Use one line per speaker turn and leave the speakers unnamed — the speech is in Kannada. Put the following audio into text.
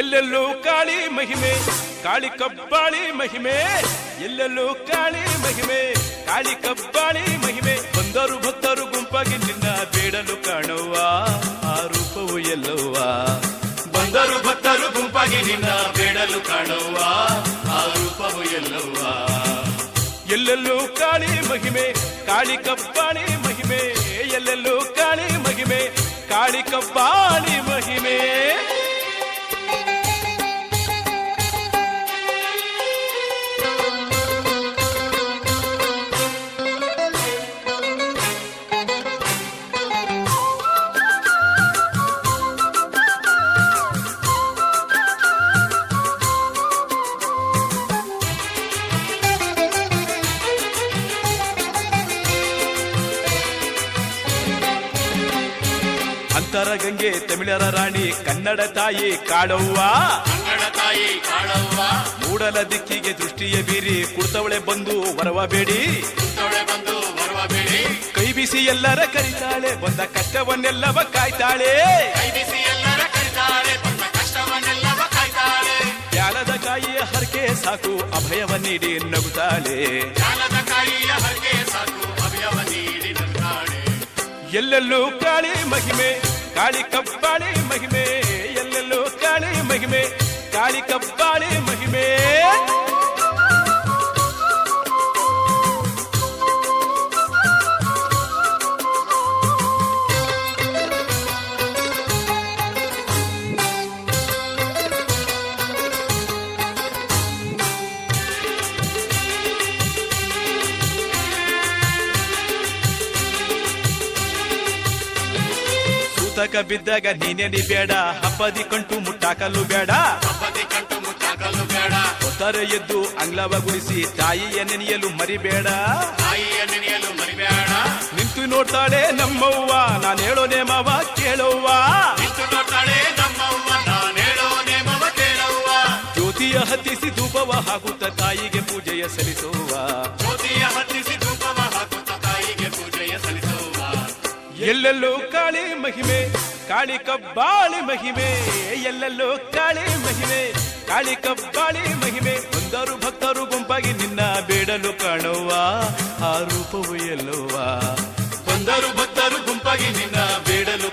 ಎಲ್ಲೆಲ್ಲೂ ಕಾಳಿ ಮಹಿಮೆ, ಕಾಳಿ ಕಬ್ಬಾಳಿ ಮಹಿಮೆ, ಎಲ್ಲೆಲ್ಲೂ ಕಾಳಿ ಮಹಿಮೆ, ಕಾಳಿ ಕಬ್ಬಾಳಿ ಮಹಿಮೆ. ಬಂದರು ಭಕ್ತರು ಗುಂಪಾಗಿ ನಿನ್ನ ಬೇಡಲು ಕಾಣುವ ಆ ರೂಪವು ಎಲ್ಲವ್ವ. ಬಂದರು ಭಕ್ತರು ಗುಂಪಾಗಿ ನಿನ್ನ ಬೇಡಲು ಕಾಣುವ ಆ ರೂಪವು ಎಲ್ಲವ್ವ. ಎಲ್ಲೆಲ್ಲೂ ಕಾಳಿ ಮಹಿಮೆ, ಕಾಳಿ ಕಬ್ಬಾಳಿ ಮಹಿಮೆ, ಎಲ್ಲೆಲ್ಲೂ ಕಾಳಿ ಮಹಿಮೆ, ಕಾಳಿ ಕಬ್ಬಾಳಿ ಮಹಿಮೆ. ಅಂತರ ಗಂಗೆ ತಮಿಳರ ರಾಣಿ ಕನ್ನಡ ತಾಯಿ ಕಾಡವ್ವ,
ಕನ್ನಡ ತಾಯಿ ಕಾಡವ್ವ.
ಮೂಡಲ ದಿಕ್ಕಿಗೆ ದೃಷ್ಟಿಯ ಬೀರಿ ಕುಡ್ತವಳೆ ಬಂದು ವರವಬೇಡಿ,
ಬಂದು ಬರುವಬೇಡಿ.
ಕೈ ಬಿಸಿ ಎಲ್ಲರ ಕರಿತಾಳೆ, ಬಂದ ಕಷ್ಟವನ್ನೆಲ್ಲವ ಕಾಯ್ತಾಳೆ.
ಕೈ ಬಿಸಿ ಎಲ್ಲರ ಕರಿತಾಳೆ, ಬಂದ ಕಷ್ಟವನ್ನೆಲ್ಲವ ಕಾಯ್ತಾಳೆ.
ಜ್ಞಾನದ ಕಾಯಿಯ ಹರಕೆ ಸಾಕು ಅಭಯವ ನೀಡಿ ನಗುತ್ತಾಳೆ.
ಜ್ಞಾನದ ಕಾಯಿಯ ಹರಕೆ ಸಾಕು ಅಭಯವ ನೀಡಿ ನಗುತ್ತಾಳೆ.
ಎಲ್ಲೆಲ್ಲೂ ಕಾಳಿ ಮಹಿಮೆ, ಕಾಳಿ ಕಬ್ಬಾಳಿ ಮಹಿಮೆ, ಎಲ್ಲೆಲ್ಲೂ ಕಾಳಿ ಮಹಿಮೆ, ಕಾಳಿ ಕಬ್ಬಾಳಿ ಮಹಿಮೆ. ಸೂತಕ ಬಿದ್ದಾಗ ನೀನೆನಿ ಬೇಡ, ಹಬ್ಬದಿ ಕಂಟು ಮುಟ್ಟಾಕಲು ಬೇಡ.
ಹಬ್ಬದಿ ಕಂಟು ಮುಟ್ಟಾಕಲು ಬೇಡ.
ಹೊತ್ತರ ಎದ್ದು ಅಂಗ್ಲವ ಗುಡಿಸಿ ತಾಯಿಯ ನೆನೆಯಲು ಮರಿಬೇಡ.
ತಾಯಿಯ ನೆನೆಯಲು ಮರಿಬೇಡ.
ನಿಂತು ನೋಡ್ತಾಳೆ ನಮ್ಮವ್ವ, ನಾನು ಹೇಳೋ ನೇಮವ ಕೇಳವ್ವ.
ನಿಂತು ನೋಡ್ತಾಳೆ ನಮ್ಮವ್ವ, ನಾನು ಹೇಳೋ ನೇಮವ ಕೇಳವ್ವ.
ಜ್ಯೋತಿಯ ಹತ್ತಿಸಿ ಧೂಪವ ಹಾಕುತ್ತ ತಾಯಿಗೆ ಪೂಜೆಯ ಸಲ್ಲಿಸುವ.
ಜ್ಯೋತಿಯ ಹತ್ತಿಸಿ ಧೂಪವ ಹಾಕುತ್ತ ತಾಯಿಗೆ ಪೂಜೆಯ ಸಲ್ಲಿಸುವ.
ಎಲ್ಲೆಲ್ಲೂ ಕಾಳಿ ಮಹಿಮೆ, ಕಾಳಿ ಕಬ್ಬಾಳಿ ಮಹಿಮೆ, ಎಲ್ಲೆಲ್ಲೂ ಕಾಳಿ ಮಹಿಮೆ, ಕಾಳಿ ಕಬ್ಬಾಳಿ ಮಹಿಮೆ. ಬಂದರು ಭಕ್ತರು ಗುಂಪಾಗಿ ನಿನ್ನ ಬೇಡಲು ಕಾಣುವ ಆ ರೂಪವು ಎಲ್ಲವ್ವ. ಬಂದರು ಭಕ್ತರು ಗುಂಪಾಗಿ ನಿನ್ನ ಬೇಡಲು